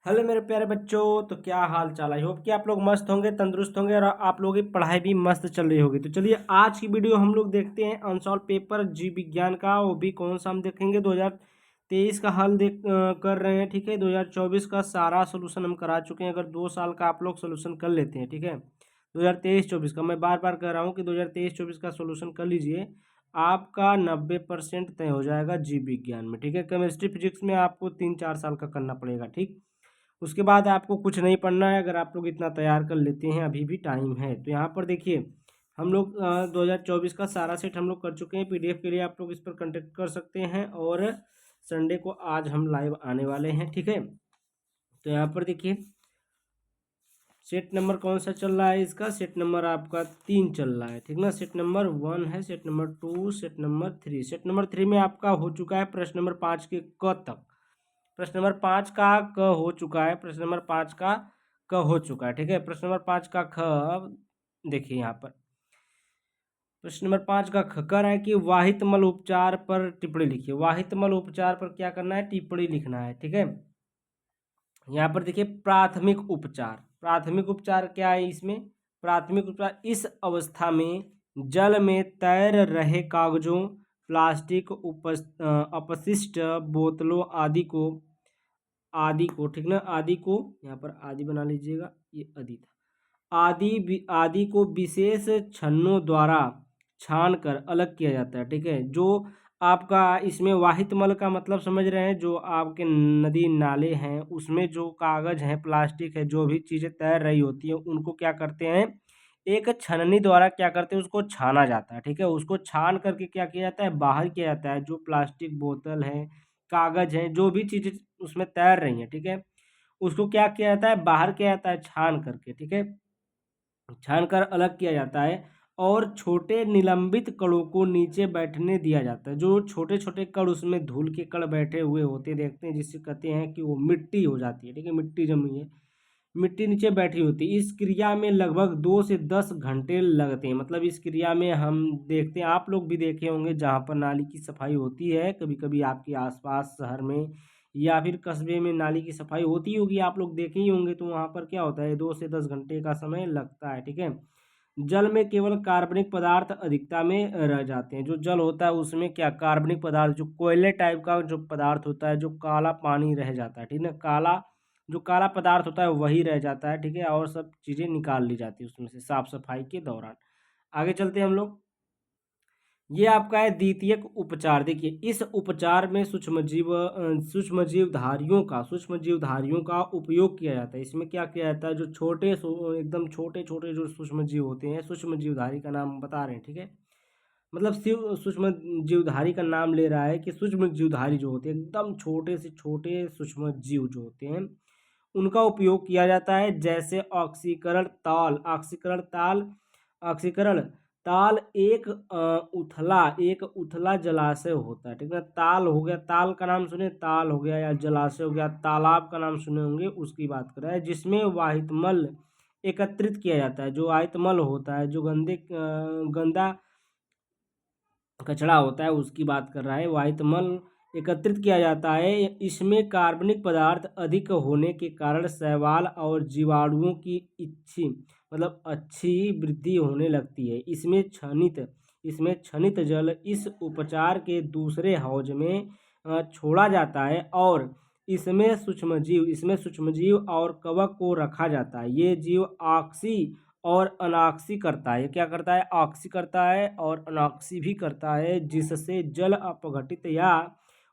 Hello मेरे प्यारे बच्चों। तो क्या हाल चाल है। होप कि आप लोग मस्त होंगे, तंदुरुस्त होंगे और आप लोगों की पढ़ाई भी मस्त चल रही होगी। तो चलिए आज की वीडियो हम लोग देखते हैं अनसॉल्व पेपर जीव विज्ञान का। वो भी कौन सा हम देखेंगे, 2023 का हल कर रहे हैं। ठीक है, 2024 का सारा सोल्यूशन हम करा चुके हैं। अगर 2 साल का आप लोग सोल्यूशन कर लेते हैं, ठीक है, 2023-24 का मैं बार बार कह रहा हूँ कि 2023-24 का सोल्यूशन कर लीजिए, आपका 90% तय हो जाएगा जीव विज्ञान में। ठीक है, केमिस्ट्री फिजिक्स में आपको 3-4 साल का करना पड़ेगा। ठीक, उसके बाद आपको कुछ नहीं पढ़ना है। अगर आप लोग इतना तैयार कर लेते हैं, अभी भी टाइम है। तो यहाँ पर देखिए हम लोग 2024 का सारा सेट हम लोग कर चुके हैं। पीडीएफ के लिए आप लोग इस पर कांटेक्ट कर सकते हैं और संडे को आज हम लाइव आने वाले हैं। ठीक है, तो यहाँ पर देखिए सेट नंबर कौन सा चल रहा है, इसका सेट नंबर आपका 3 चल रहा है। ठीक ना, सेट नंबर 1 है, set number 2, set number 3। Set number 3 में आपका हो चुका है प्रश्न नंबर 5 के क तक। प्रश्न नंबर 5 का क हो चुका है, प्रश्न नंबर 5 का क हो चुका है। ठीक है, प्रश्न नंबर 5 का ख देखिए यहाँ पर प्रश्न नंबर 5 का ख कह रहा है कि वाहित मल उपचार पर टिप्पणी लिखिए। वाहित मल उपचार पर क्या करना है, टिप्पणी लिखना है। ठीक है, यहाँ पर देखिए प्राथमिक उपचार। प्राथमिक उपचार क्या है इसमें, प्राथमिक उपचार इस अवस्था में जल में तैर रहे कागजों, प्लास्टिक अपशिष्ट बोतलों आदि को ठीक ना, आदि को यहाँ पर आदि बना लीजिएगा, ये आदि था। आदि को विशेष छन्नों द्वारा छान कर अलग किया जाता है। ठीक है, जो आपका इसमें वाहित मल का मतलब समझ रहे हैं, जो आपके नदी नाले हैं उसमें जो कागज है, प्लास्टिक है, जो भी चीज़ें तैर रही होती है उनको क्या करते हैं, एक छननी द्वारा क्या करते हैं, उसको छाना जाता है। ठीक है, उसको छान करके क्या किया जाता है, बाहर किया जाता है। जो प्लास्टिक बोतल है, कागज है, जो भी चीज़ें उसमें तैर रही हैं, ठीक है, उसको क्या किया जाता है, बाहर किया जाता है छान करके। ठीक है, छान कर अलग किया जाता है और छोटे निलंबित कणों को नीचे बैठने दिया जाता है। जो छोटे छोटे कण उसमें धूल के कण बैठे हुए होते देखते हैं, जिससे कहते हैं कि वो मिट्टी हो जाती है। ठीक है, मिट्टी जमी है, मिट्टी नीचे बैठी होती है। इस क्रिया में लगभग 2 से 10 घंटे लगते हैं। मतलब इस क्रिया में हम देखते हैं, आप लोग भी देखे होंगे, जहाँ पर नाली की सफाई होती है, कभी कभी आपके आसपास शहर में या फिर कस्बे में नाली की सफाई होती होगी, आप लोग देखे ही होंगे। तो वहाँ पर क्या होता है, 2 से 10 घंटे का समय लगता है। ठीक है, जल में केवल कार्बनिक पदार्थ अधिकता में रह जाते हैं। जो जल होता है उसमें क्या कार्बनिक पदार्थ, जो कोयले टाइप का जो पदार्थ होता है, जो काला पानी रह जाता है। ठीक है ना, जो काला पदार्थ होता है वही रह जाता है। ठीक है, और सब चीज़ें निकाल ली जाती है उसमें से साफ सफाई के दौरान। आगे चलते हैं हम लोग। ये आपका है द्वितीयक उपचार। देखिए इस उपचार में सूक्ष्म जीवधारियों का उपयोग किया जाता है। इसमें क्या किया जाता है, जो एकदम छोटे छोटे जो सूक्ष्म जीव होते हैं, सूक्ष्म जीवधारी का नाम बता रहे हैं। ठीक है, मतलब शिव सूक्ष्म जीवधारी का नाम ले रहा है कि सूक्ष्म जीवधारी जो होते हैं, एकदम छोटे से छोटे सूक्ष्म जीव जो होते हैं, उनका उपयोग किया जाता है। जैसे ऑक्सीकरण ताल एक उथला जलाशय होता है। ठीक है, ताल हो गया, ताल का नाम सुने, ताल हो गया, या जलाशय हो गया, तालाब का नाम सुने होंगे, उसकी बात कर रहा है। जिसमें वाहित मल एकत्रित किया जाता है। जो वाहित मल होता है, जो गंदा कचरा होता है, उसकी बात कर रहा है। वाहित मल एकत्रित किया जाता है। इसमें कार्बनिक पदार्थ अधिक होने के कारण शैवाल और जीवाणुओं की अच्छी वृद्धि होने लगती है। इसमें क्षनित जल इस उपचार के दूसरे हौज में छोड़ा जाता है और इसमें सूक्ष्मजीव और कवक को रखा जाता है। ये जीव ऑक्सी और अनाक्सी करता है। ये क्या करता है, ऑक्सी करता है और अनाक्सी भी करता है, जिससे जल अपघटित या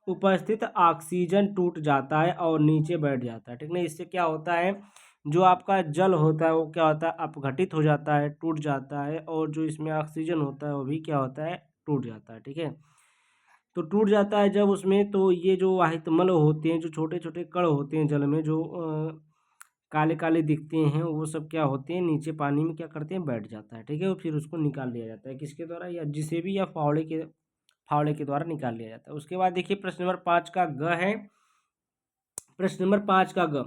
उपस्थित ऑक्सीजन टूट जाता है और नीचे बैठ जाता है। ठीक है, इससे क्या होता है, जो आपका जल होता है वो क्या होता है, अपघटित हो जाता है, टूट जाता है, और जो इसमें ऑक्सीजन होता है वो भी क्या होता है, टूट जाता है। ठीक है, तो टूट जाता है जब उसमें, तो ये जो वाहितमल होते हैं, जो छोटे छोटे कण होते हैं जल में, जो काले काले दिखते हैं, वो सब क्या होते हैं, नीचे पानी में क्या करते हैं, बैठ जाता है। ठीक है, फिर उसको निकाल लिया जाता है, किसके द्वारा, या जिसे भी, या फावड़े के द्वारा निकाल लिया जाता है। उसके बाद देखिए प्रश्न नंबर 5 का ग है। प्रश्न नंबर 5 का ग,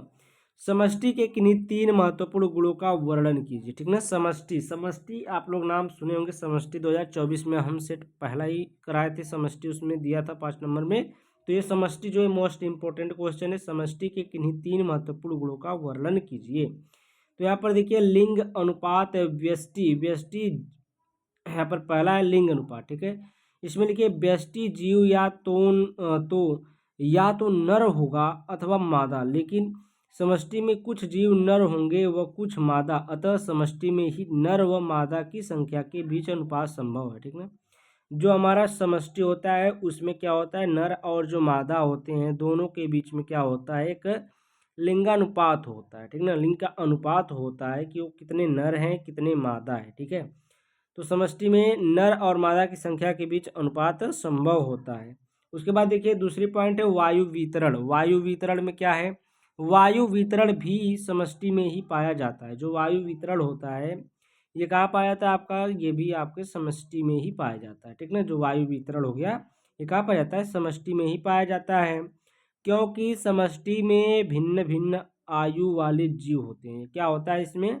समष्टि के किन्हीं 3 महत्वपूर्ण गुणों का वर्णन कीजिए। ठीक ना, समष्टि आप लोग नाम सुने होंगे। समष्टि 2024 में हम सेट पहला ही कराए थे, समष्टि उसमें दिया था 5 नंबर में। तो ये समष्टि जो है मोस्ट इंपॉर्टेंट क्वेश्चन है। समष्टि के किन्हीं 3 महत्वपूर्ण गुणों का वर्णन कीजिए। तो यहाँ पर देखिए लिंग अनुपात व्यष्टि, व्यष्टि यहाँ पर पहला है लिंग अनुपात, ठीक है। इसमें लिखिए व्यष्टि जीव या तो नर होगा अथवा मादा, लेकिन समष्टि में कुछ जीव नर होंगे व कुछ मादा, अतः समष्टि में ही नर व मादा की संख्या के बीच अनुपात संभव है, ठीक ना। जो हमारा समष्टि होता है उसमें क्या होता है, नर और जो मादा होते हैं दोनों के बीच में क्या होता है, एक लिंगानुपात होता है, ठीक ना। लिंग का अनुपात होता है कि वो कितने नर हैं कितने मादा है, ठीक है। तो समष्टि में नर और मादा की संख्या के बीच अनुपात संभव होता है। उसके बाद देखिए दूसरी पॉइंट है वायु वितरण। वायु वितरण में क्या है, वायु वितरण भी समष्टि में ही पाया जाता है। जो वायु वितरण होता है ये कहाँ पाया जाता है आपका, ये भी आपके समष्टि में ही पाया जाता है, ठीक ना। जो वायु वितरण हो गया ये कहाँ पाया जाता है, समष्टि में ही पाया जाता है, क्योंकि समष्टि में भिन्न भिन्न आयु वाले जीव होते हैं। क्या होता है इसमें,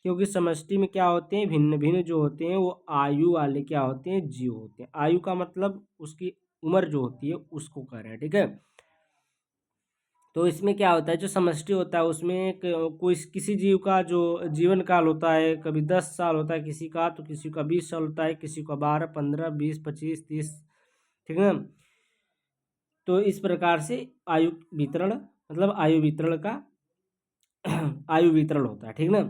क्योंकि समष्टि में क्या होते हैं, भिन्न भिन्न जो होते हैं वो आयु वाले क्या होते हैं, जीव होते हैं। आयु का मतलब उसकी उम्र जो होती है उसको कह रहे हैं, ठीक है। तो इसमें क्या होता है, जो समष्टि होता है उसमें कोई किसी जीव का जो जीवन काल होता है, कभी 10 साल होता है किसी का, तो किसी का 20 साल होता है, किसी का 12, 15, 20, 25, 30, ठीक है। तो इस प्रकार से आयु वितरण मतलब आयु वितरण का आयु वितरण होता है, ठीक ना।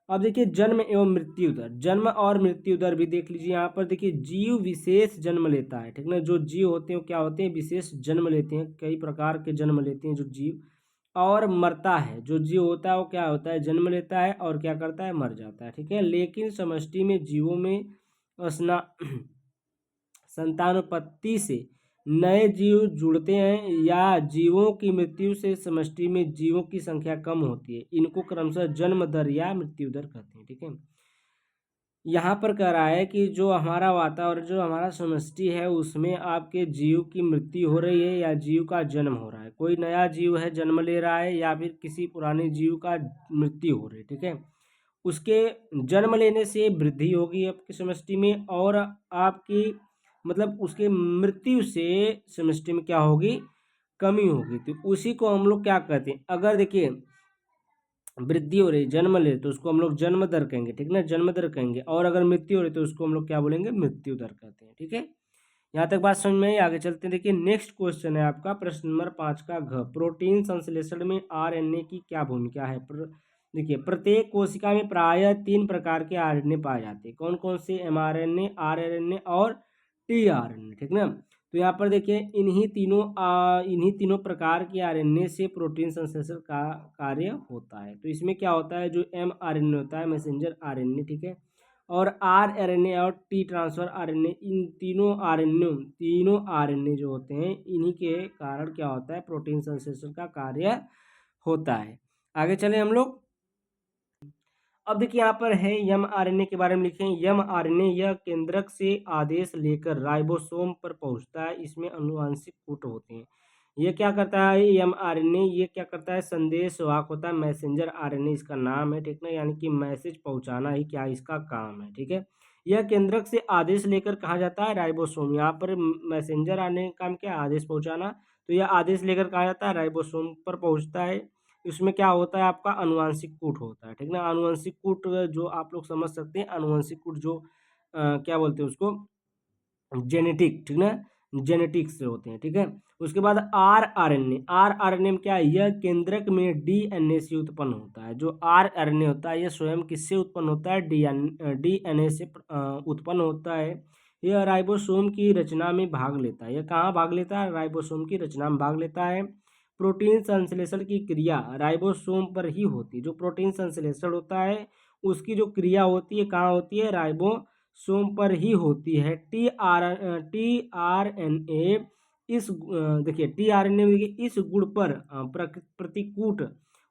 अब देखिए जन्म एवं मृत्यु दर, जन्म और मृत्यु दर भी देख लीजिए। यहाँ पर देखिए जीव विशेष जन्म लेता है, ठीक ना। जो जीव होते हैं वो क्या होते हैं, विशेष जन्म लेते हैं, कई प्रकार के जन्म लेते हैं जो जीव, और मरता है। जो जीव होता है वो क्या होता है, जन्म लेता है और क्या करता है, मर जाता है, ठीक है। लेकिन समष्टि में जीवों में स्ना संतानोत्पत्ति से नए जीव जुड़ते हैं या जीवों की मृत्यु से समष्टि में जीवों की संख्या कम होती है। इनको क्रमशः जन्म दर या मृत्यु दर कहते हैं, ठीक है। यहाँ पर कह रहा है कि जो हमारा वातावरण जो हमारा समष्टि है उसमें आपके जीव की मृत्यु हो रही है या जीव का जन्म हो रहा है। कोई नया जीव है जन्म ले रहा है या फिर किसी पुराने जीव का मृत्यु हो रही है, ठीक है। उसके जन्म लेने से वृद्धि होगी आपकी समष्टि में, और आपकी मतलब उसके मृत्यु से समष्टि में क्या होगी, कमी होगी। तो उसी को हम लोग क्या कहते हैं, अगर देखिए वृद्धि हो रही जन्म ले तो उसको हम लोग जन्म दर कहेंगे, ठीक ना, जन्म दर कहेंगे। और अगर मृत्यु हो रही तो उसको हम लोग क्या बोलेंगे, मृत्यु दर कहते हैं, ठीक है। यहाँ तक बात समझ में आई, आगे चलते हैं। देखिए नेक्स्ट क्वेश्चन है आपका प्रश्न नंबर 5 का घ, प्रोटीन संश्लेषण में आरएनए की क्या भूमिका है। देखिए प्रत्येक कोशिका में प्रायः 3 प्रकार के आरएनए पाए जाते हैं। कौन कौन से, एमआरएनए, आरएनए और टीआरएनए, ठीक ना। तो यहाँ पर देखिए इन्हीं तीनों प्रकार के आरएनए से प्रोटीन संश्लेषण का कार्य होता है। तो इसमें क्या होता है, जो एमआरएनए होता है मैसेंजर आरएनए, ठीक है, और आरएनए और टी ट्रांसफर आरएनए, इन तीनों आरएनए जो होते हैं इन्हीं के कारण क्या होता है, प्रोटीन संश्लेषण का कार्य होता है। आगे चले हम लोग। अब देखिए यहाँ पर है एमआरएनए के बारे में लिखे हैं। एमआरएनए यह केंद्रक से आदेश लेकर राइबोसोम पर पहुंचता है। इसमें आनुवांशिक कूट होते हैं। ये क्या करता है, एमआरएनए ये क्या करता है, संदेश वाहक होता है, मैसेंजर आरएनए इसका नाम है, ठीक ना। यानी कि मैसेज पहुंचाना ही क्या इसका काम है, ठीक है। यह केंद्रक से आदेश लेकर कहाँ जाता है, राइबोसोम। यहाँ पर मैसेंजर आरएनए का काम क्या, आदेश पहुंचाना। तो यह आदेश लेकर कहाँ जाता है, राइबोसोम पर पहुंचता है। इसमें क्या होता है आपका, अनुवांशिक कूट होता है, ठीक ना। अनुवांशिक कूट जो आप लोग समझ सकते हैं, अनुवांशिक कूट जो क्या बोलते हैं उसको, जेनेटिक, ठीक ना, जेनेटिक्स से होते हैं, ठीक है। उसके बाद आर आर एन ए में क्या है, यह केंद्रक में डीएनए से उत्पन्न होता है। जो आरएनए होता है यह स्वयं किससे उत्पन्न होता है, डीएनए से उत्पन्न होता है। यह राइबोसोम की रचना में भाग लेता है। यह कहाँ भाग लेता है, राइबोसोम की रचना में भाग लेता है। प्रोटीन संश्लेषण की क्रिया राइबोसोम पर ही होती है। जो प्रोटीन संश्लेषण होता है उसकी जो क्रिया होती है कहाँ होती है, राइबोसोम पर ही होती है। टी आर एन ए देखिए टीआरएनए में देखिए इस गुण पर प्रतिकूट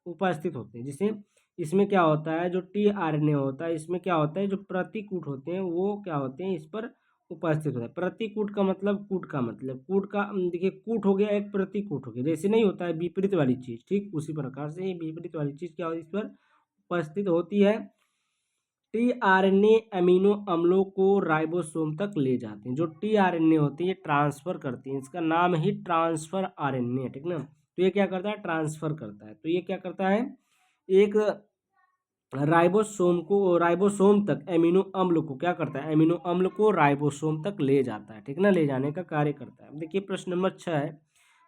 उपस्थित होते हैं। जिसे इसमें क्या होता है, जो टीआरएनए होता है इसमें क्या होता है, जो प्रतिकूट होते हैं वो क्या होते हैं, इस पर उपस्थित होता है। प्रतिकूट का मतलब, कूट का मतलब, कूट का देखिए कूट हो गया एक, प्रतिकूट हो गया, जैसे नहीं होता है विपरीत वाली चीज, ठीक उसी प्रकार से ये विपरीत वाली चीज क्या होती है, इस पर उपस्थित होती है। टीआरएनए अमीनो अम्लों को राइबोसोम तक ले जाते हैं। जो टीआरएनए होते हैं ये ट्रांसफर करते हैं, इसका नाम ही ट्रांसफर आरएनए है, ठीक ना। तो ये क्या करता है, ट्रांसफर करता है। तो ये क्या करता है, एक राइबोसोम तक एमिनो अम्ल को क्या करता है, एमिनो अम्ल को राइबोसोम तक ले जाता है, ठीक ना, ले जाने का कार्य करता है। देखिए प्रश्न नंबर 6 है,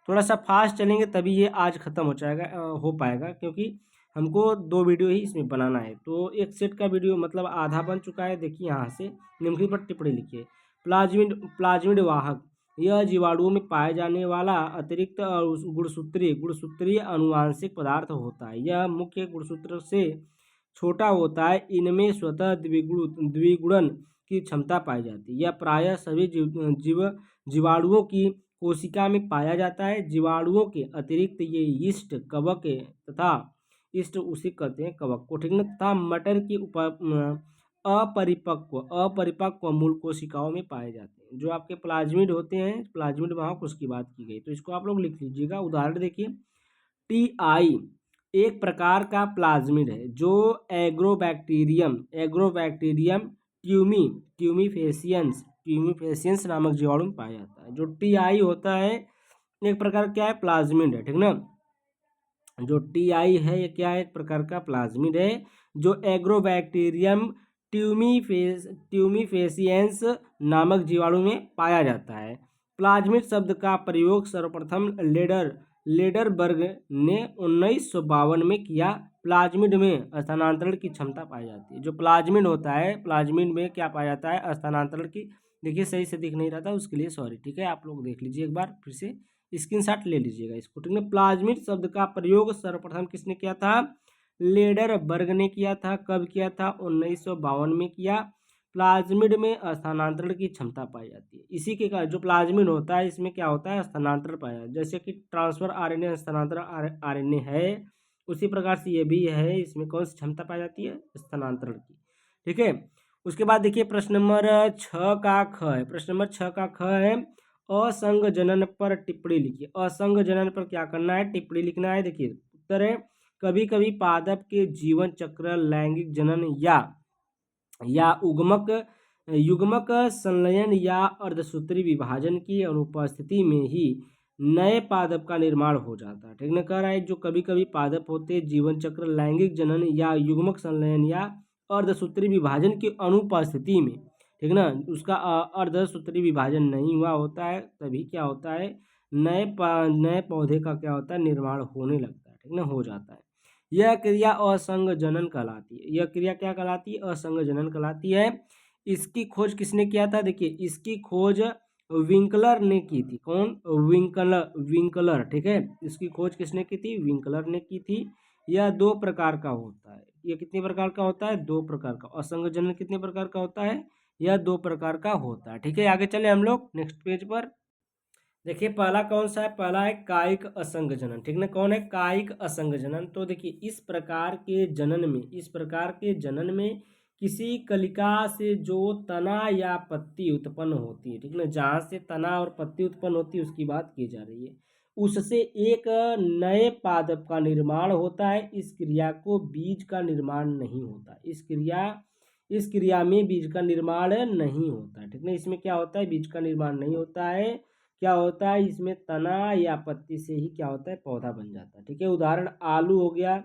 थोड़ा सा फास्ट चलेंगे तभी ये आज खत्म हो जाएगा, हो पाएगा, क्योंकि हमको 2 वीडियो ही इसमें बनाना है। तो एक सेट का वीडियो मतलब आधा बन चुका है। देखिए यहाँ से निम्नलिखित पर टिप्पणी लिखिए। प्लाज्मिड वाहक यह जीवाणुओं में पाए जाने वाला अतिरिक्त गुणसूत्रीय अनुवांशिक पदार्थ होता है। यह मुख्य गुणसूत्र से छोटा होता है। इनमें स्वतः द्विगुणन की क्षमता पाई जाती है। यह प्रायः सभी जीवाणुओं की कोशिका में पाया जाता है। जीवाणुओं के अतिरिक्त ये यीस्ट, कवक तथा यीस्ट उसी कहते हैं कवक को, ठीक ना, तथा मटर की अपरिपक्व मूल कोशिकाओं में पाए जाते हैं। जो आपके प्लाज्मिड होते हैं, प्लाज्मिड वाहक, उसकी बात की गई, तो इसको आप लोग लिख लीजिएगा। उदाहरण देखिए, टीआई एक प्रकार का प्लाज्मिड है जो एग्रोबैक्टीरियम ट्यूमीफेसियंस नामक जीवाणु में पाया जाता है। जो टीआई होता है एक प्रकार क्या है, प्लाज्मिड है, ठीक ना। जो टीआई है ये क्या है, एक प्रकार का प्लाज्मिड है जो एग्रोबैक्टीरियम ट्यूमीफेसियंस नामक जीवाणु में पाया जाता है। प्लाज्मिड शब्द का प्रयोग सर्वप्रथम लेडरबर्ग ने 1952 में किया। प्लाज्मिड में स्थानांतरण की क्षमता पाई जाती है। जो प्लाज्मिड होता है, प्लाज्मिड में क्या पाया जाता है, स्थानांतरण की, देखिए सही से दिख नहीं रहा था, उसके लिए सॉरी, ठीक है। आप लोग देख लीजिए एक बार फिर से, स्क्रीनशॉट ले लीजिएगा इसको, ठीक है। प्लाज्मिड शब्द का प्रयोग सर्वप्रथम किसने किया था, लेडरबर्ग ने किया था। कब किया था, 1952 में किया। प्लाज्मिड में स्थानांतरण की क्षमता पाई जाती है। इसी के कारण जो प्लाज्मिड होता है इसमें क्या होता है, स्थानांतरण पाया जाता है। जैसे कि ट्रांसफर आरएनए स्थानांतरण आरएनए है, उसी प्रकार से ये भी है। इसमें कौन सी क्षमता पाई जाती है, स्थानांतरण की, ठीक है। उसके बाद देखिए प्रश्न नंबर 6 का ख है। प्रश्न नंबर 6 का ख है, असंग जनन पर टिप्पणी लिखिए। असंग जनन पर क्या करना है, टिप्पणी लिखना है। देखिए उत्तर है, कभी कभी पादप के जीवन चक्र लैंगिक जनन या युग्मक संलयन या अर्धसूत्री विभाजन की अनुपस्थिति में ही नए पादप का निर्माण हो जाता है, ठीक ना। कह रहा है जो कभी कभी पादप होते हैं जीवन चक्र लैंगिक जनन या युग्मक संलयन या अर्धसूत्री विभाजन की अनुपस्थिति में, ठीक ना, उसका अर्धसूत्री विभाजन नहीं हुआ होता है, तभी क्या होता है, नए पौधे का क्या होता है, निर्माण होने लगता है, ठीक ना, हो जाता है। यह क्रिया असंग जनन कहलाती है। यह क्रिया क्या कहलाती है, असंग जनन कहलाती है। इसकी खोज किसने किया था, देखिए इसकी खोज विंकलर ने की थी। कौन, विंकलर, ठीक है। इसकी खोज किसने की थी, विंकलर ने की थी। यह 2 प्रकार का होता है। यह कितने प्रकार का होता है, 2 प्रकार का। असंग जनन कितने प्रकार का होता है, यह 2 प्रकार का होता है, ठीक है। आगे चले हम लोग नेक्स्ट पेज पर। देखिए पहला कौन सा है, पहला है कायिक असंग जनन, ठीक ना। कौन है, कायिक असंग जनन। तो देखिए इस प्रकार के जनन में किसी कलिका से जो तना या पत्ती उत्पन्न होती है, ठीक ना, जहाँ से तना और पत्ती उत्पन्न होती है उसकी बात की जा रही है, उससे एक नए पादप का निर्माण होता है। इस क्रिया को बीज का निर्माण नहीं होता। इस क्रिया में बीज का निर्माण नहीं होता है, ठीक ना। इसमें क्या होता है, बीज का निर्माण नहीं होता है। क्या होता है, इसमें तना या पत्ती से ही क्या होता है, पौधा बन जाता है, ठीक है। उदाहरण आलू हो गया,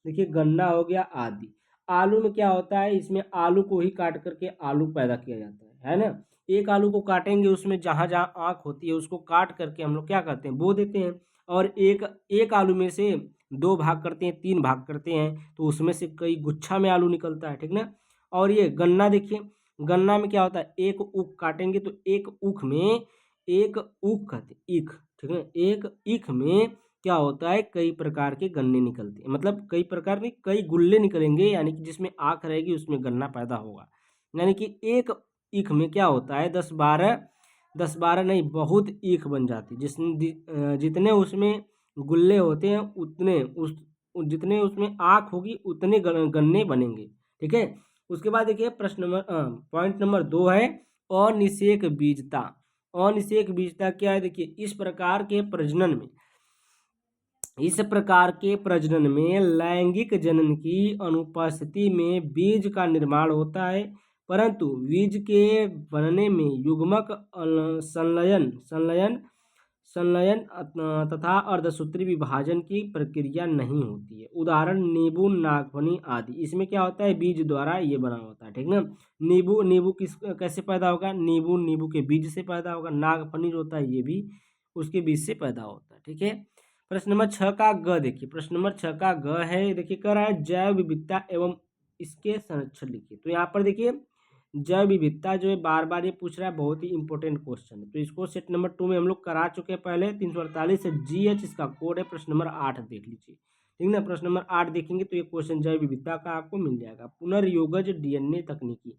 देखिए गन्ना हो गया आदि। आलू में क्या होता है, इसमें आलू को ही काट करके आलू पैदा किया जाता है ना। एक आलू को काटेंगे, उसमें जहाँ जहाँ आँख होती है उसको काट करके हम लोग क्या करते हैं, बो देते हैं। और एक आलू में से 2 भाग करते हैं, 3 भाग करते हैं, तो उसमें से कई गुच्छा में आलू निकलता है, ठीक ना। और ये गन्ना देखिए, गन्ना में क्या होता है, एक ऊख काटेंगे तो एक ऊख में, एक ऊख कहते हैं ईख, ठीक है, एक ईख में क्या होता है, कई प्रकार के गन्ने निकलते हैं, मतलब कई प्रकार के कई गुल्ले निकलेंगे, यानी कि जिसमें आँख रहेगी उसमें गन्ना पैदा होगा। यानी कि एक ईख में क्या होता है, 10-12 नहीं, बहुत ईख बन जाती है। जितने उसमें गुल्ले होते हैं जितने उसमें आँख होगी उतने गन्ने बनेंगे, ठीक है। उसके बाद देखिए प्रश्न नंबर पॉइंट नंबर 2 है, अनिषेक बीजता। अनिषेक बीजता क्या है, देखिए इस प्रकार के प्रजनन में इस प्रकार के प्रजनन में लैंगिक जनन की अनुपस्थिति में बीज का निर्माण होता है, परंतु बीज के बनने में युग्मक संलयन संलयन संलयन तथा अर्धसूत्री विभाजन की प्रक्रिया नहीं होती है। उदाहरण नींबू, नागफनी आदि। इसमें क्या होता है, बीज द्वारा ये बना होता है, ठीक ना। नींबू नींबू किस कैसे पैदा होगा, नींबू नींबू के बीज से पैदा होगा। नागफनी जो होता है ये भी उसके बीज से पैदा होता है, ठीक है। प्रश्न नंबर 6 का ग देखिए, प्रश्न नंबर 6 का ग है, देखिए कह रहा है जैव विविधता एवं इसके संरक्षण लिखिए। तो यहाँ पर देखिए जैव विविधता जो है बार बार ये पूछ रहा है, बहुत ही इंपॉर्टेंट क्वेश्चन है। तो इसको सेट नंबर 2 में हम लोग करा चुके हैं पहले। 348 से GH इसका कोड है। प्रश्न नंबर 8 देख लीजिए, ठीक ना। प्रश्न नंबर 8 देखेंगे तो ये क्वेश्चन जैव विविधता का आपको मिल जाएगा। पुनर्योगज डीएनए तकनीकी।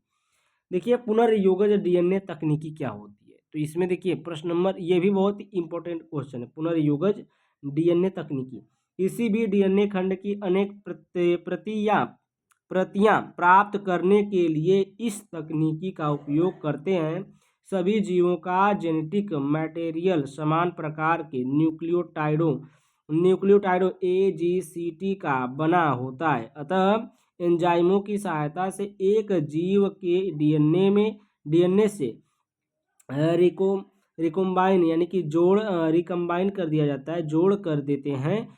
देखिए पुनर्योगज डीएनए तकनीकी क्या होती है, तो इसमें देखिए प्रश्न नंबर, ये भी बहुत इंपॉर्टेंट क्वेश्चन है। पुनर्योगज डीएनए तकनीकी किसी भी डीएनए खंड की अनेक प्रतियां प्राप्त करने के लिए इस तकनीकी का उपयोग करते हैं। सभी जीवों का जेनेटिक मटेरियल समान प्रकार के न्यूक्लियोटाइडों AGCT का बना होता है। अतः एंजाइमों की सहायता से एक जीव के डीएनए से रिकम्बाइन यानी कि रिकम्बाइन कर दिया जाता है, जोड़ कर देते हैं,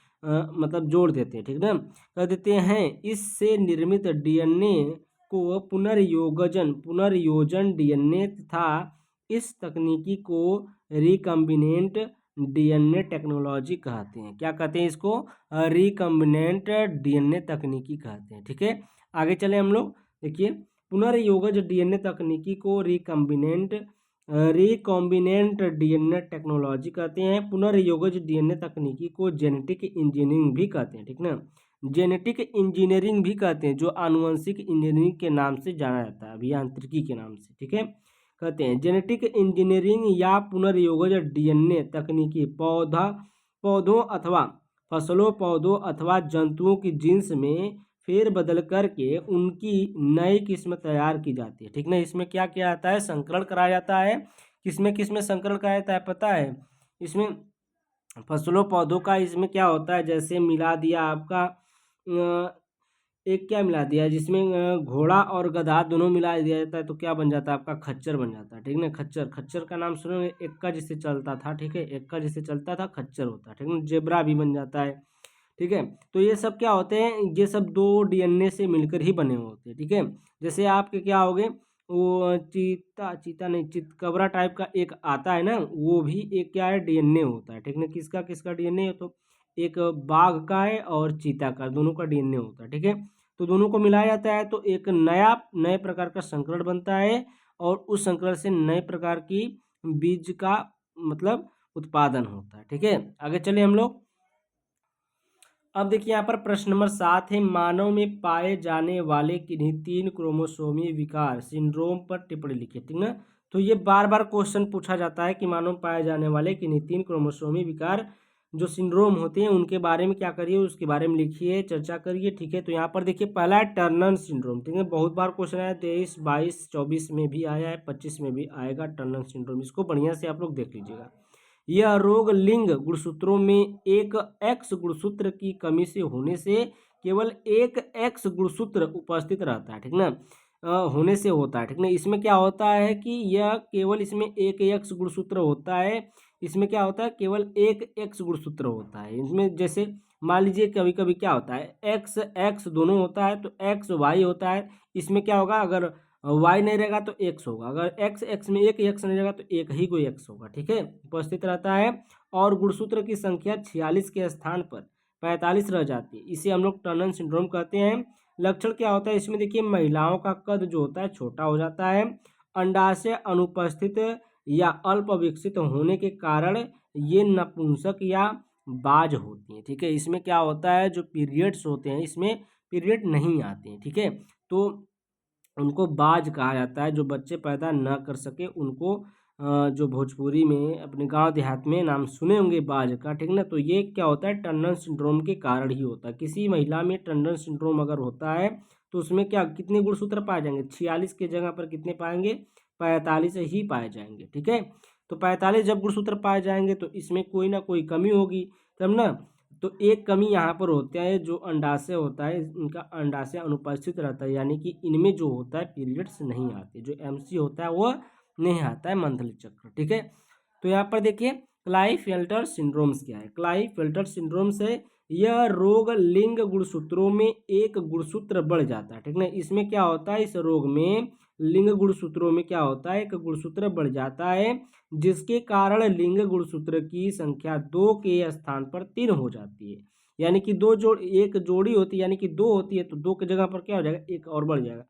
मतलब जोड़ देते हैं, ठीक ना, कर देते हैं। इससे निर्मित डीएनए को पुनर्योजन डीएनए तथा इस तकनीकी को रिकम्बिनेंट डीएनए टेक्नोलॉजी कहते हैं। क्या कहते हैं इसको, रिकम्बिनेंट डीएनए तकनीकी कहते हैं, ठीक है। आगे चले हम लोग, देखिए पुनर्योगज डीएनए तकनीकी को रिकॉम्बिनेंट डीएनए टेक्नोलॉजी कहते हैं। पुनर्योगज डीएनए तकनीकी को जेनेटिक इंजीनियरिंग भी कहते हैं, ठीक ना। जेनेटिक इंजीनियरिंग भी कहते हैं, जो आनुवंशिक इंजीनियरिंग के नाम से जाना जाता है, अभियांत्रिकी के नाम से, ठीक है। कहते हैं जेनेटिक इंजीनियरिंग या पुनर्योगज डीएनए तकनीकी पौधों अथवा फसलों, पौधों अथवा जंतुओं की जीन्स में फेरबदल करके उनकी नई किस्म तैयार की जाती है, ठीक ना। इसमें क्या किया जाता है, संकरण कराया जाता है। किसमें संकरण कराया जाता है पता है, इसमें फसलों पौधों का इसमें क्या होता है, जैसे मिला दिया आपका एक क्या मिला दिया, जिसमें घोड़ा और गधा दोनों मिला दिया जाता है, तो क्या बन जाता है आपका, खच्चर बन जाता है, ठीक ना। खच्चर का नाम सुनो, एक्का जिससे चलता था, ठीक है, एक्का जिससे चलता था खच्चर होता है, ठीक है। जेब्रा भी बन जाता है, ठीक है। तो ये सब क्या होते हैं, ये सब दो डीएनए से मिलकर ही बने होते हैं, ठीक है। जैसे आपके क्या हो गए, वो चीता नहीं, चितकबरा टाइप का एक आता है ना, वो भी एक क्या है, डीएनए होता है, ठीक है। किसका किसका डीएनए है, तो एक बाघ का है और चीता का, दोनों का डीएनए होता है, ठीक है। तो दोनों को मिलाया जाता है तो एक नए प्रकार का संकरण बनता है, और उस संकरण से नए प्रकार की बीज का मतलब उत्पादन होता है, ठीक है। आगे चले हम लोग। अब देखिए यहाँ पर प्रश्न नंबर 7 है, मानव में पाए जाने वाले किन्हीं 3 क्रोमोसोमी विकार सिंड्रोम पर टिप्पणी लिखिए, ठीक ना। तो ये बार बार क्वेश्चन पूछा जाता है कि मानव में पाए जाने वाले किन्हीं 3 क्रोमोसोमी विकार जो सिंड्रोम होते हैं उनके बारे में क्या करिए, उसके बारे में लिखिए, चर्चा करिए, ठीक है। तो यहाँ पर देखिए पहला है टर्नर सिंड्रोम, ठीक है। बहुत बार क्वेश्चन आया, 23, 22, 24 में भी आया है, 25 में भी आएगा टर्नर सिंड्रोम। इसको बढ़िया से आप लोग देख लीजिएगा। यह रोग लिंग गुणसूत्रों में एक एक्स गुणसूत्र की कमी से होने से, केवल एक एक्स गुणसूत्र उपस्थित रहता है, ठीक ना, होने से होता है, ठीक ना। इसमें क्या होता है कि यह केवल इसमें एक एक्स गुणसूत्र होता है, इसमें क्या होता है, केवल एक एक्स गुणसूत्र होता है। इसमें जैसे मान लीजिए कभी कभी क्या होता है, एक्स एक्स दोनों होता है, तो एक्स वाई होता है। इसमें क्या होगा, अगर वाई नहीं रहेगा तो एक्स होगा, अगर एक्स एक्स में एक एक्स नहीं रहेगा तो एक ही कोई एक्स होगा, ठीक है, उपस्थित रहता है। और गुणसूत्र की संख्या 46 के स्थान पर 45 रह जाती है, इसे हम लोग टर्नर सिंड्रोम कहते हैं। लक्षण क्या होता है इसमें, देखिए महिलाओं का कद जो होता है छोटा हो जाता है, अंडाशय अनुपस्थित या अल्प विकसित होने के कारण ये नपुंसक या बाज होती हैं, ठीक है। इसमें क्या होता है, जो पीरियड्स होते हैं इसमें पीरियड नहीं आते हैं, ठीक है। तो उनको बाज कहा जाता है, जो बच्चे पैदा न कर सके उनको, जो भोजपुरी में अपने गांव देहात में नाम सुने होंगे बाज का, ठीक ना। तो ये क्या होता है, टंडन सिंड्रोम के कारण ही होता है। किसी महिला में टंडन सिंड्रोम अगर होता है तो उसमें क्या कितने गुणसूत्र पाए जाएंगे, 46 के जगह पर कितने पाएंगे, 45 ही पाए जाएंगे, ठीक है। तो 45 जब गुणसूत्र पाए जाएंगे तो इसमें कोई ना कोई कमी होगी, तब ना। तो एक कमी यहाँ पर होता है, जो अंडाशय होता है इनका अंडाशय अनुपस्थित रहता है, यानी कि इनमें जो होता है पीरियड्स नहीं आते, जो एमसी होता है वो नहीं आता है मंथली चक्र। ठीक है, तो यहाँ पर देखिए क्लाइफेल्टर सिंड्रोम्स क्या है। क्लाइफेल्टर सिंड्रोम से यह रोग लिंग गुणसूत्रों में एक गुणसूत्र बढ़ जाता है। ठीक है, इसमें क्या होता है, इस रोग में लिंग गुणसूत्रों में क्या होता है, एक गुणसूत्र बढ़ जाता है, जिसके कारण लिंग गुणसूत्र की संख्या 2 के स्थान पर 3 हो जाती है। यानी कि एक जोड़ी होती है, यानी कि 2 होती है, तो 2 की जगह पर क्या हो जाएगा, एक और बढ़ जाएगा।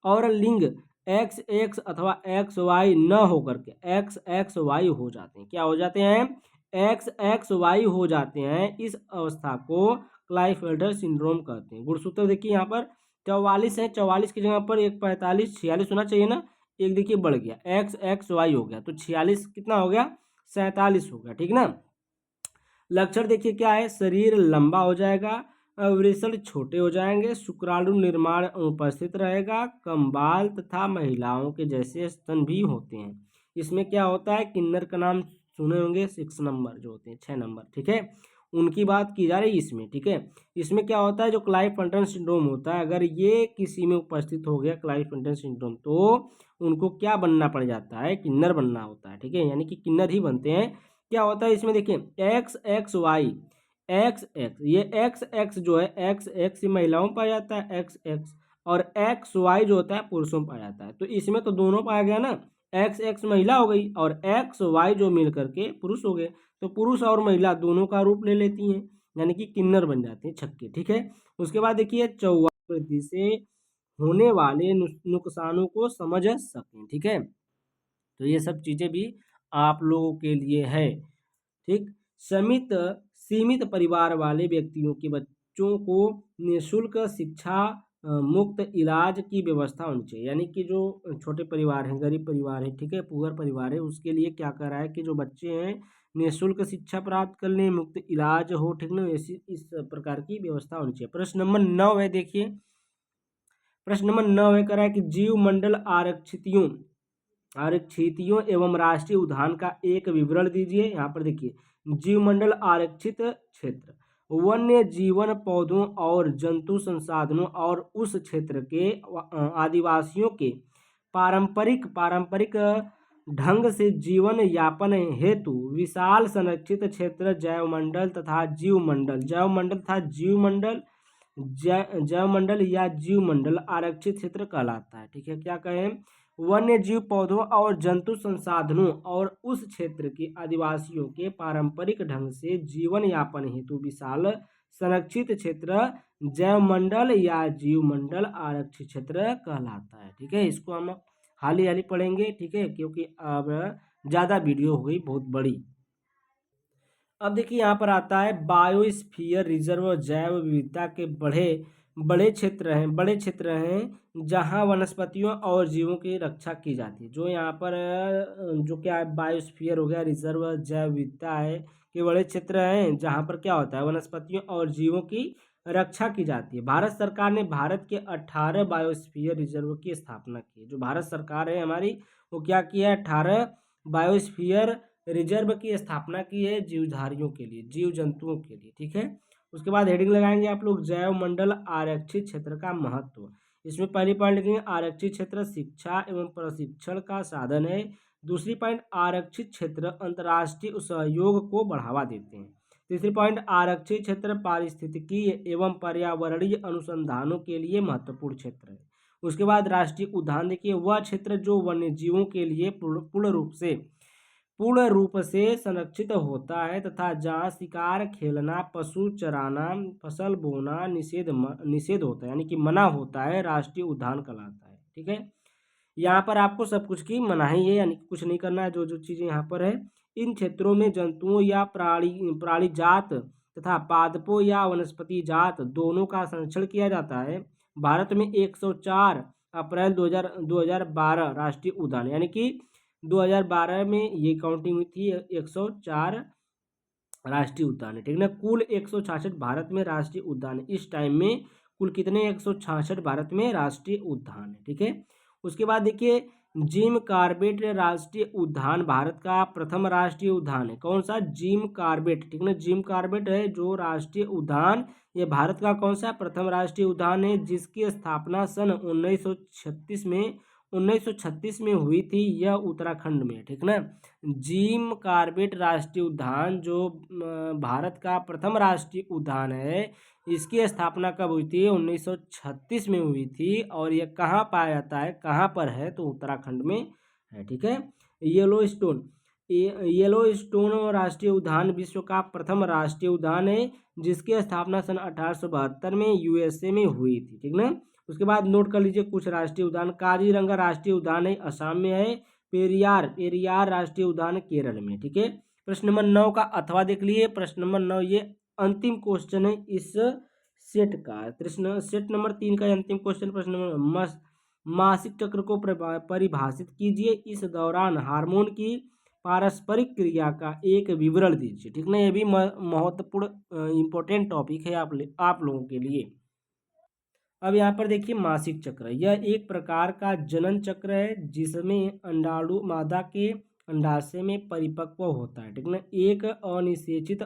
और लिंग एक्स एक्स अथवा एक्स वाई न होकर के एक्स एक्स वाई हो जाते हैं। क्या हो जाते हैं, एक्स एक्स वाई हो जाते हैं। इस अवस्था को क्लाइफेल्टर सिंड्रोम कहते हैं। गुणसूत्र देखिए यहाँ पर 44 है, 44 की जगह पर एक 45 46 होना चाहिए ना, एक देखिए बढ़ गया, एक्स एक्स वाई हो गया, तो 46 कितना हो गया, 47 हो गया। ठीक ना। लक्षण देखिए क्या है, शरीर लंबा हो जाएगा, वृषण छोटे हो जाएंगे, शुक्राणु निर्माण अनुपस्थित रहेगा, कम बाल तथा महिलाओं के जैसे स्तन भी होते हैं। इसमें क्या होता है, किन्नर का नाम सुने होंगे, 6 नंबर जो होते हैं, 6 नंबर। ठीक है, उनकी बात की जा रही है इसमें। ठीक है, इसमें क्या होता है, जो क्लाइफेल्टर सिंड्रोम होता है, अगर ये किसी में उपस्थित हो गया क्लाइफेल्टर सिंड्रोम, तो उनको क्या बनना पड़ जाता है, किन्नर बनना होता है। ठीक है, यानी कि किन्नर ही बनते हैं। क्या होता है इसमें देखिए X X Y, X X, ये एक्स एक्स जो है, एक्स एक्स महिलाओं में पाया जाता है, एक्स एक्स, और एक्स वाई जो होता है पुरुषों में पाया जाता है। तो इसमें तो दोनों पाया गया ना, एक्स एक्स महिला हो गई और एक्स वाई जो मिल करके पुरुष हो गए, तो पुरुष और महिला दोनों का रूप ले लेती हैं, यानी कि किन्नर बन जाते हैं, छक्के। ठीक है, उसके बाद देखिए 44 वृद्धि से होने वाले नुकसानों को समझ सकें। ठीक है, तो ये सब चीज़ें भी आप लोगों के लिए है। ठीक, सीमित सीमित परिवार वाले व्यक्तियों के बच्चों को निःशुल्क शिक्षा मुक्त इलाज की व्यवस्था होनी चाहिए। यानी कि जो छोटे परिवार हैं, गरीब परिवार है, ठीक है, पुअर परिवार है, उसके लिए क्या कर रहा है कि जो बच्चे हैं निःशुल्क शिक्षा प्राप्त कर लें, मुक्त इलाज हो। ठीक ना, ऐसी इस प्रकार की व्यवस्था होनी चाहिए। प्रश्न नंबर 9 है, देखिए प्रश्न नंबर 9 है, कह रहा है कि जीव मंडल आरक्षितियों एवं राष्ट्रीय उद्यान का एक विवरण दीजिए। यहाँ पर देखिए जीवमंडल आरक्षित क्षेत्र वन्य जीवन पौधों और जंतु संसाधनों और उस क्षेत्र के आदिवासियों के पारंपरिक पारंपरिक ढंग से जीवन यापन हेतु विशाल संरक्षित क्षेत्र जैवमंडल तथा जीवमंडल जैवमंडल या जीवमंडल आरक्षित क्षेत्र कहलाता है। ठीक है, क्या कहें, वन्य जीव पौधों और जंतु संसाधनों और उस क्षेत्र के आदिवासियों के पारंपरिक ढंग से जीवन यापन हेतु विशाल संरक्षित क्षेत्र जैवमंडल या जीवमंडल आरक्षित क्षेत्र कहलाता है। ठीक है, इसको हम हाली हाली पढ़ेंगे। ठीक है, क्योंकि अब ज़्यादा वीडियो हो गई, बहुत बड़ी। अब देखिए यहाँ पर आता है बायोस्फीयर रिजर्व, जैव विविधता के बड़े क्षेत्र हैं जहाँ वनस्पतियों और जीवों की रक्षा की जाती है। जो यहाँ पर जो क्या है, बायोस्फीयर हो गया, रिजर्व जैव विविधता है कि बड़े क्षेत्र हैं जहाँ पर क्या होता है, वनस्पतियों और जीवों की रक्षा की जाती है। भारत सरकार ने भारत के 18 बायोस्फीयर रिजर्व की स्थापना की है। जो भारत सरकार है हमारी, वो क्या किया है, 18 बायोस्फीयर रिजर्व की स्थापना की है जीवधारियों के लिए, जीव जंतुओं के लिए। ठीक है, उसके बाद हेडिंग लगाएंगे आप लोग, जैव मंडल आरक्षित क्षेत्र का महत्व। इसमें पहली पॉइंट लिखेंगे आरक्षित क्षेत्र शिक्षा एवं प्रशिक्षण का साधन है। दूसरी पॉइंट आरक्षित क्षेत्र अंतर्राष्ट्रीय सहयोग को बढ़ावा देते हैं। तीसरी पॉइंट आरक्षित क्षेत्र पारिस्थितिकी एवं पर्यावरणीय अनुसंधानों के लिए महत्वपूर्ण क्षेत्र है। उसके बाद राष्ट्रीय उद्यान देखिए, वह क्षेत्र जो वन्य जीवों के लिए पूर्ण रूप से संरक्षित होता है तथा जहाँ शिकार, खेलना, पशु चराना, फसल बोना निषेध होता है, यानी कि मना होता है, राष्ट्रीय उद्यान कहलाता है। ठीक है, यहाँ पर आपको सब कुछ की मनाही है, यानी कि कुछ नहीं करना है। जो जो चीज़ें यहाँ पर है, इन क्षेत्रों में जंतुओं या प्राणी जात तथा पादपों या वनस्पति जात दोनों का संरक्षण किया जाता है। भारत में 104 अप्रैल 2012 राष्ट्रीय उद्यान, यानी कि 2012 में ये काउंटिंग हुई थी, 104 राष्ट्रीय उद्यान है। ठीक ना, कुल 166 भारत में राष्ट्रीय उद्यान है। इस टाइम में कुल कितने, 166 भारत में राष्ट्रीय उद्यान है। ठीक है, उसके बाद देखिए जिम कॉर्बेट राष्ट्रीय उद्यान भारत का प्रथम राष्ट्रीय उद्यान है। कौन सा? जिम कॉर्बेट, ठीक ना। जिम कॉर्बेट है जो राष्ट्रीय उद्यान, ये भारत का कौन सा प्रथम राष्ट्रीय उद्यान है, जिसकी स्थापना सन 1936 में हुई थी। यह उत्तराखंड में, ठीक ना। जिम कॉर्बेट राष्ट्रीय उद्यान जो भारत का प्रथम राष्ट्रीय उद्यान है, इसकी स्थापना कब हुई थी? 1936 में हुई थी। और यह कहाँ पाया जाता है, कहाँ पर है? तो उत्तराखंड में है, ठीक है। येलो स्टोन, येलो स्टोन राष्ट्रीय उद्यान विश्व का प्रथम राष्ट्रीय उद्यान है, जिसकी स्थापना सन 1872 में यूएसए में हुई थी, ठीक ना। उसके बाद नोट कर लीजिए कुछ राष्ट्रीय उद्यान। काजीरंगा राष्ट्रीय उद्यान है, असम में है। पेरियार, पेरियार राष्ट्रीय उद्यान केरल में, ठीक है। प्रश्न नंबर 9 का अथवा देख लिए। प्रश्न नंबर 9 ये अंतिम क्वेश्चन है इस सेट का। प्रश्न सेट नंबर 3 का अंतिम क्वेश्चन। प्रश्न नंबर मासिक चक्र को परिभाषित कीजिए। इस दौरान हार्मोन की पारस्परिक क्रिया का एक विवरण दीजिए, ठीक ना। ये भी महत्वपूर्ण इंपॉर्टेंट टॉपिक है आप लोगों के लिए। अब यहाँ पर देखिए मासिक चक्र, यह एक प्रकार का जनन चक्र है जिसमें अंडाणु मादा के अंडाशय में परिपक्व होता है, ठीक ना। एक अनिषेचित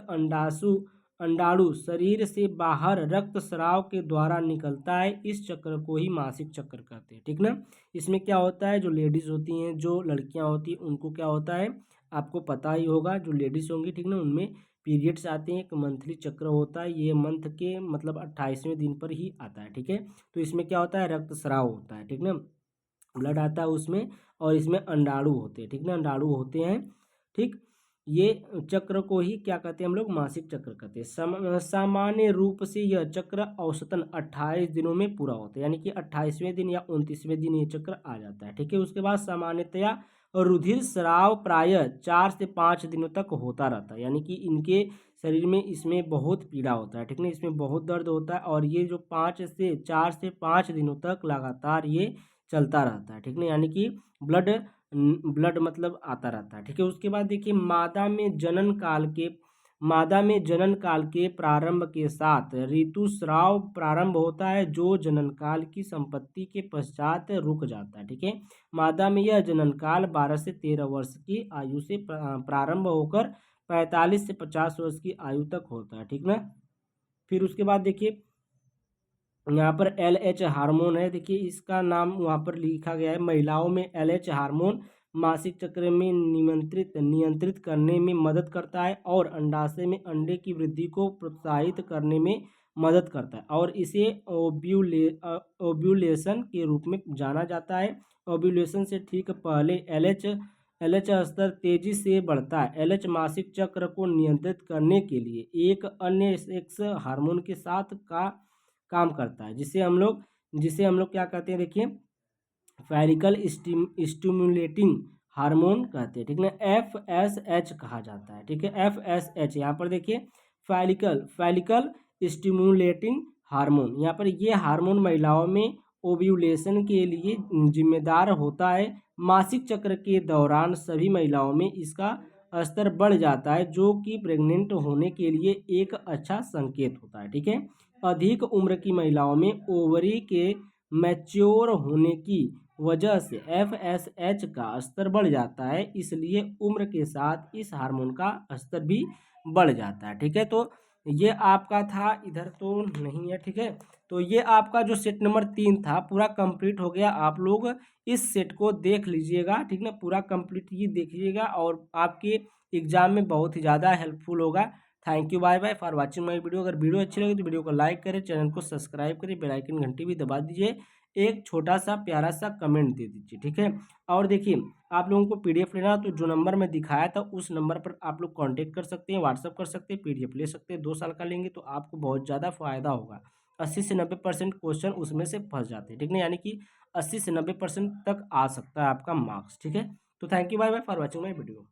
अंडाणु शरीर से बाहर रक्त स्राव के द्वारा निकलता है। इस चक्र को ही मासिक चक्र कहते हैं, ठीक ना। इसमें क्या होता है, जो लेडीज होती हैं, जो लड़कियां होती हैं, उनको क्या होता है आपको पता ही होगा। जो लेडीज होंगी, ठीक ना, उनमें पीरियड्स आते हैं। एक मंथली चक्र होता है, ये मंथ के मतलब 28वें दिन पर ही आता है, ठीक है। तो इसमें क्या होता है, रक्त स्राव होता है, ठीक ना, ब्लड आता है उसमें। और इसमें अंडाणु होते हैं, ठीक ना, अंडाणु होते हैं, ठीक। ये चक्र को ही क्या कहते हैं हम लोग, मासिक चक्र कहते हैं। सामान्य रूप से यह चक्र औसतन 28 दिनों में पूरा होता है, यानी कि 28वें दिन या 29वें दिन ये चक्र आ जाता है, ठीक है। उसके बाद सामान्यतया रुधिर स्राव प्रायः 4 से 5 दिनों तक होता रहता है, यानी कि इनके शरीर में इसमें बहुत पीड़ा होता है, ठीक है, इसमें बहुत दर्द होता है। और ये जो 4 से 5 दिनों तक लगातार ये चलता रहता है, ठीक है, यानी कि ब्लड मतलब आता रहता है, ठीक है। उसके बाद देखिए मादा में जनन काल के प्रारंभ के साथ ऋतुस्राव प्रारंभ होता है, जो जनन काल की संपत्ति के पश्चात रुक जाता है, ठीक है। मादा में यह जनन काल 12 से 13 वर्ष की आयु से प्रारंभ होकर 45 से 50 वर्ष की आयु तक होता है, ठीक ना। फिर उसके बाद देखिए यहाँ पर LH हार्मोन है, देखिए इसका नाम वहाँ पर लिखा गया है। महिलाओं में LH हार्मोन मासिक चक्र में नियंत्रित करने में मदद करता है और अंडाशय में अंडे की वृद्धि को प्रोत्साहित करने में मदद करता है, और इसे ओव्यूलेशन के रूप में जाना जाता है। ओव्यूलेशन से ठीक पहले LH स्तर तेजी से बढ़ता है। LH मासिक चक्र को नियंत्रित करने के लिए एक अन्य सेक्स हार्मोन के साथ काम करता है, जिसे हम लोग क्या कहते हैं, देखिए फॉलिकल स्टिमुलेटिंग हार्मोन कहते हैं, ठीक ना। FSH कहा जाता है, ठीक है, FSH। यहाँ पर देखिए फॉलिकल स्टिमुलेटिंग हार्मोन, यहाँ पर ये हार्मोन महिलाओं में ओव्यूलेशन के लिए जिम्मेदार होता है। मासिक चक्र के दौरान सभी महिलाओं में इसका स्तर बढ़ जाता है, जो कि प्रेग्नेंट होने के लिए एक अच्छा संकेत होता है, ठीक है। अधिक उम्र की महिलाओं में ओवरी के मैच्योर होने की वजह से FSH का स्तर बढ़ जाता है, इसलिए उम्र के साथ इस हार्मोन का स्तर भी बढ़ जाता है, ठीक है। तो ये आपका था, इधर तो नहीं है, ठीक है। तो ये आपका जो सेट नंबर 3 था पूरा कंप्लीट हो गया। आप लोग इस सेट को देख लीजिएगा, ठीक ना, पूरा कंप्लीट ये देखिएगा और आपके एग्जाम में बहुत ही ज़्यादा हेल्पफुल होगा। Thank you, bye bye for watching my video. अगर वीडियो अच्छी लगी तो वीडियो को लाइक करें, चैनल को सब्सक्राइब करें, बेल आइकन घंटी भी दबा दीजिए, एक छोटा सा प्यारा सा कमेंट दे दीजिए, ठीक है। और देखिए आप लोगों को PDF लेना तो जो नंबर मैं दिखाया था उस नंबर पर आप लोग कांटेक्ट कर सकते हैं, व्हाट्सअप कर सकते हैं, PDF ले सकते हैं। 2 साल का लेंगे तो आपको बहुत ज़्यादा फायदा होगा। 80 से 90% क्वेश्चन उसमें से फंस जाते हैं, ठीक है, यानी कि 80 से 90% तक आ सकता है आपका मार्क्स, ठीक है। तो thank you, bye bye for watching my video.